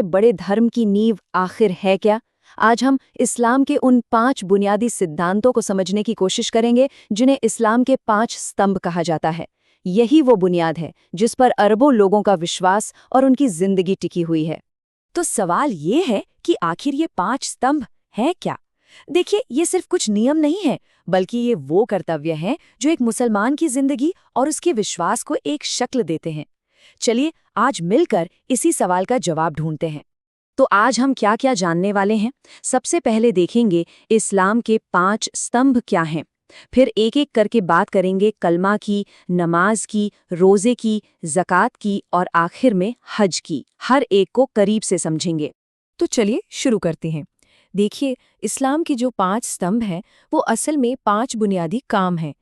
बड़े धर्म की नींव आखिर है क्या? आज हम इस्लाम के उन 5 बुनियादी सिद्धांतों को समझने की कोशिश करेंगे जिन्हें इस्लाम के 5 स्तंभ कहा जाता है। यही वो बुनियाद है जिस पर अरबों लोगों का विश्वास और उनकी जिंदगी टिकी हुई है। तो सवाल ये है कि आखिर ये 5 स्तंभ हैं क्या? देखिए, ये सिर्फ कुछ नियम नहीं है, बल्कि ये वो कर्तव्य हैं जो एक मुसलमान की जिंदगी और उसके विश्वास को एक शक्ल देते हैं। चलिए आज मिलकर इसी सवाल का जवाब ढूंढते हैं। तो आज हम क्या क्या जानने वाले हैं? सबसे पहले देखेंगे इस्लाम के 5 स्तंभ क्या हैं। फिर एक एक करके बात करेंगे कलमा की, नमाज की, रोजे की, ज़कात की और आखिर में हज की। हर एक को करीब से समझेंगे। तो चलिए शुरू करते हैं। देखिए, इस्लाम के जो 5 स्तंभ हैं वो असल में 5 बुनियादी काम हैं।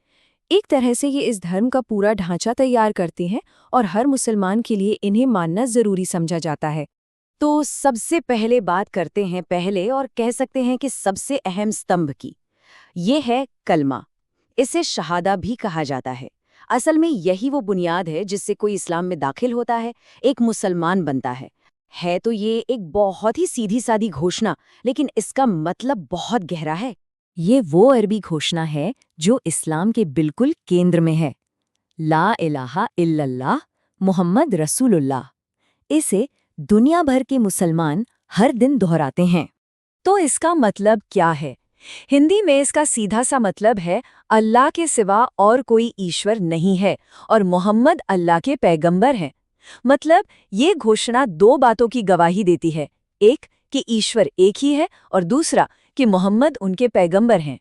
एक तरह से ये इस धर्म का पूरा ढांचा तैयार करते हैं और हर मुसलमान के लिए इन्हें मानना जरूरी समझा जाता है। तो सबसे पहले बात करते हैं पहले और कह सकते हैं कि सबसे अहम स्तंभ की। ये है कलमा। इसे शहादा भी कहा जाता है। असल में यही वो बुनियाद है जिससे कोई इस्लाम में दाखिल होता है, एक मुसलमान बनता है। तो ये एक बहुत ही सीधी सादी घोषणा, लेकिन इसका मतलब बहुत गहरा है। ये वो अरबी घोषणा है जो इस्लाम के बिल्कुल केंद्र में है। ला इलाहा इल्लल्लाह मुहम्मद रसूलुल्लाह। इसे दुनिया भर के मुसलमान हर दिन दोहराते हैं। तो इसका मतलब क्या है? हिंदी में इसका सीधा सा मतलब है अल्लाह के सिवा और कोई ईश्वर नहीं है और मोहम्मद अल्लाह के पैगंबर हैं। मतलब ये घोषणा 2 बातों की गवाही देती है। एक कि ईश्वर एक ही है और दूसरा कि मोहम्मद उनके पैगंबर हैं।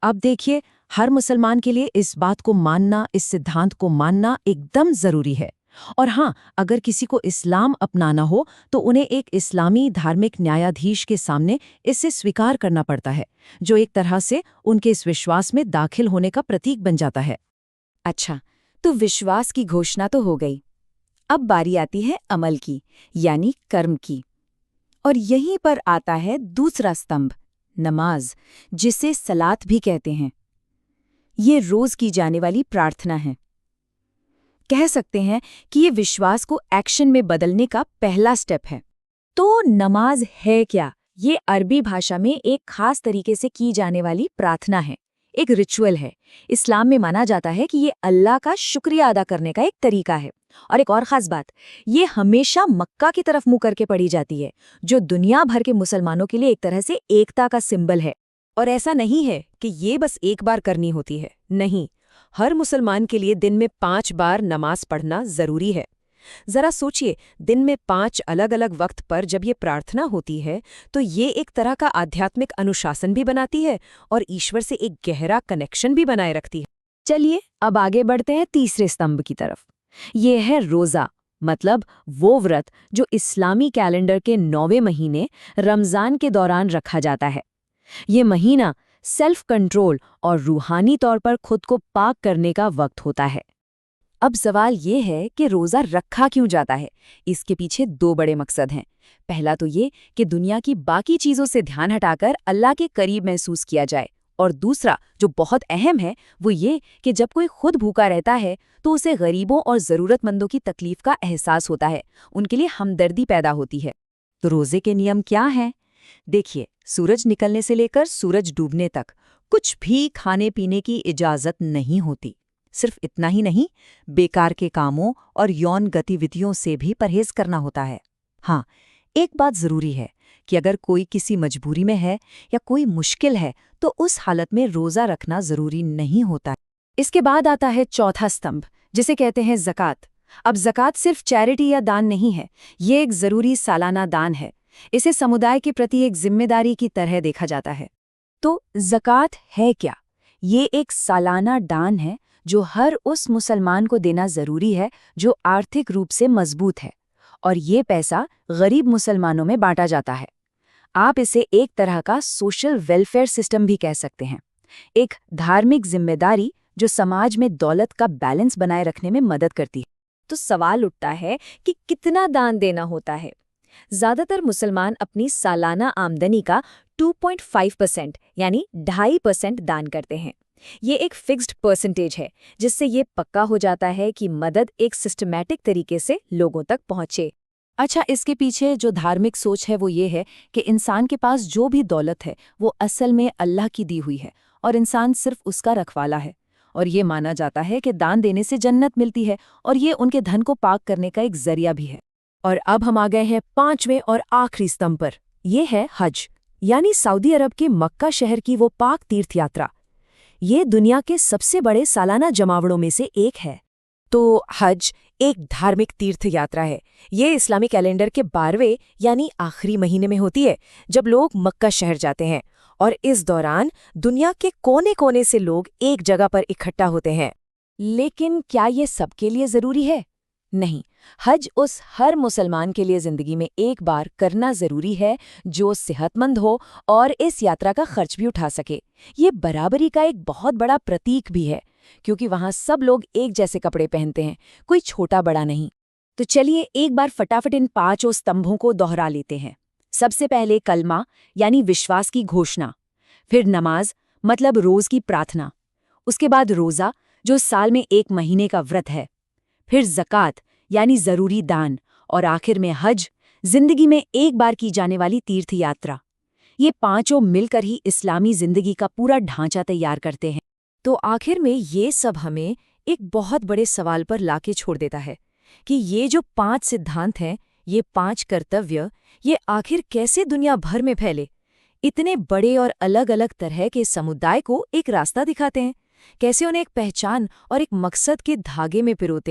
अब देखिए, हर मुसलमान के लिए इस बात को मानना, इस सिद्धांत को मानना एकदम जरूरी है। और हाँ, अगर किसी को इस्लाम अपनाना हो तो उन्हें एक इस्लामी धार्मिक न्यायाधीश के सामने इसे स्वीकार करना पड़ता है, जो एक तरह से उनके इस विश्वास में दाखिल होने का प्रतीक बन जाता है। अच्छा, तो विश्वास की घोषणा तो हो गई। अब बारी आती है अमल की, यानी कर्म की। और यहीं पर आता है दूसरा स्तंभ, नमाज, जिसे सलात भी कहते हैं। ये रोज की जाने वाली प्रार्थना है। कह सकते हैं कि ये विश्वास को एक्शन में बदलने का पहला स्टेप है। तो नमाज है क्या? ये अरबी भाषा में एक खास तरीके से की जाने वाली प्रार्थना है, एक रिचुअल है। इस्लाम में माना जाता है कि ये अल्लाह का शुक्रिया अदा करने का एक तरीका है। और एक और खास बात, ये हमेशा मक्का की तरफ मुंह करके पढ़ी जाती है, जो दुनिया भर के मुसलमानों के लिए एक तरह से एकता का सिंबल है। और ऐसा नहीं है कि ये बस एक बार करनी होती है, नहीं, हर मुसलमान के लिए दिन में 5 बार नमाज पढ़ना जरूरी है। जरा सोचिए, दिन में 5 अलग अलग वक्त पर जब ये प्रार्थना होती है तो ये एक तरह का आध्यात्मिक अनुशासन भी बनाती है और ईश्वर से एक गहरा कनेक्शन भी बनाए रखती है। चलिए अब आगे बढ़ते हैं तीसरे स्तंभ की तरफ। ये है रोज़ा, मतलब वो व्रत जो इस्लामी कैलेंडर के 9वें महीने रमज़ान के दौरान रखा जाता है। ये महीना सेल्फ कंट्रोल और रूहानी तौर पर खुद को पाक करने का वक्त होता है। अब सवाल ये है कि रोज़ा रखा क्यों जाता है? इसके पीछे 2 बड़े मकसद हैं। पहला तो ये कि दुनिया की बाकी चीज़ों से ध्यान हटाकर अल्लाह के करीब महसूस किया जाए, और दूसरा जो बहुत अहम है वो ये कि जब कोई खुद भूखा रहता है तो उसे गरीबों और ज़रूरतमंदों की तकलीफ का एहसास होता है, उनके लिए हमदर्दी पैदा होती है। तो रोज़े के नियम क्या हैं? देखिए, सूरज निकलने से लेकर सूरज डूबने तक कुछ भी खाने पीने की इजाज़त नहीं होती। सिर्फ इतना ही नहीं, बेकार के कामों और यौन गतिविधियों से भी परहेज करना होता है। हाँ, एक बात जरूरी है कि अगर कोई किसी मजबूरी में है या कोई मुश्किल है तो उस हालत में रोज़ा रखना जरूरी नहीं होता। इसके बाद आता है चौथा स्तंभ, जिसे कहते हैं ज़कात। अब ज़कात सिर्फ चैरिटी या दान नहीं है, ये एक ज़रूरी सालाना दान है। इसे समुदाय के प्रति एक जिम्मेदारी की तरह देखा जाता है। तो ज़कात है क्या? ये एक सालाना दान है जो हर उस मुसलमान को देना जरूरी है जो आर्थिक रूप से मजबूत है, और ये पैसा गरीब मुसलमानों में बांटा जाता है। आप इसे एक तरह का सोशल वेलफेयर सिस्टम भी कह सकते हैं, एक धार्मिक जिम्मेदारी जो समाज में दौलत का बैलेंस बनाए रखने में मदद करती है। तो सवाल उठता है कि कितना दान देना होता है? ज्यादातर मुसलमान अपनी सालाना आमदनी का 2.5% यानी 2.5% दान करते हैं। ये एक फिक्स्ड परसेंटेज है, जिससे ये पक्का हो जाता है कि मदद एक सिस्टमैटिक तरीके से लोगों तक पहुंचे। अच्छा, इसके पीछे जो धार्मिक सोच है वो ये है कि इंसान के पास जो भी दौलत है वो असल में अल्लाह की दी हुई है और इंसान सिर्फ उसका रखवाला है। और ये माना जाता है कि दान देने से जन्नत मिलती है और ये उनके धन को पाक करने का एक जरिया भी है। और अब हम आ गए हैं 5वें और आखिरी स्तंभ पर। ये है हज, यानी सऊदी अरब के मक्का शहर की वो पाक तीर्थ यात्रा। ये दुनिया के सबसे बड़े सालाना जमावड़ों में से एक है। तो हज एक धार्मिक तीर्थ यात्रा है। ये इस्लामी कैलेंडर के 12वें यानी आखिरी महीने में होती है, जब लोग मक्का शहर जाते हैं। और इस दौरान दुनिया के कोने-कोने से लोग एक जगह पर इकट्ठा होते हैं। लेकिन क्या ये सबके लिए जरूरी है? नहीं। हज उस हर मुसलमान के लिए जिंदगी में एक बार करना जरूरी है जो सेहतमंद हो और इस यात्रा का खर्च भी उठा सके। ये बराबरी का एक बहुत बड़ा प्रतीक भी है, क्योंकि वहां सब लोग एक जैसे कपड़े पहनते हैं, कोई छोटा बड़ा नहीं। तो चलिए एक बार फटाफट इन 5 स्तंभों को दोहरा लेते हैं। सबसे पहले कलमा यानी विश्वास की घोषणा, फिर नमाज मतलब रोज की प्रार्थना, उसके बाद रोजा जो साल में 1 महीने का व्रत है, फिर ज़कात यानी जरूरी दान, और आखिर में हज, जिंदगी में एक बार की जाने वाली तीर्थ यात्रा। ये 5 मिलकर ही इस्लामी जिंदगी का पूरा ढांचा तैयार करते हैं। तो आखिर में ये सब हमें एक बहुत बड़े सवाल पर लाके छोड़ देता है कि ये जो 5 सिद्धांत हैं, ये 5 कर्तव्य, ये आखिर कैसे दुनिया भर में फैले, इतने बड़े और अलग अलग तरह के समुदाय को एक रास्ता दिखाते हैं, कैसे उन्हें एक पहचान और एक मकसद के धागे में पिरोते हैं।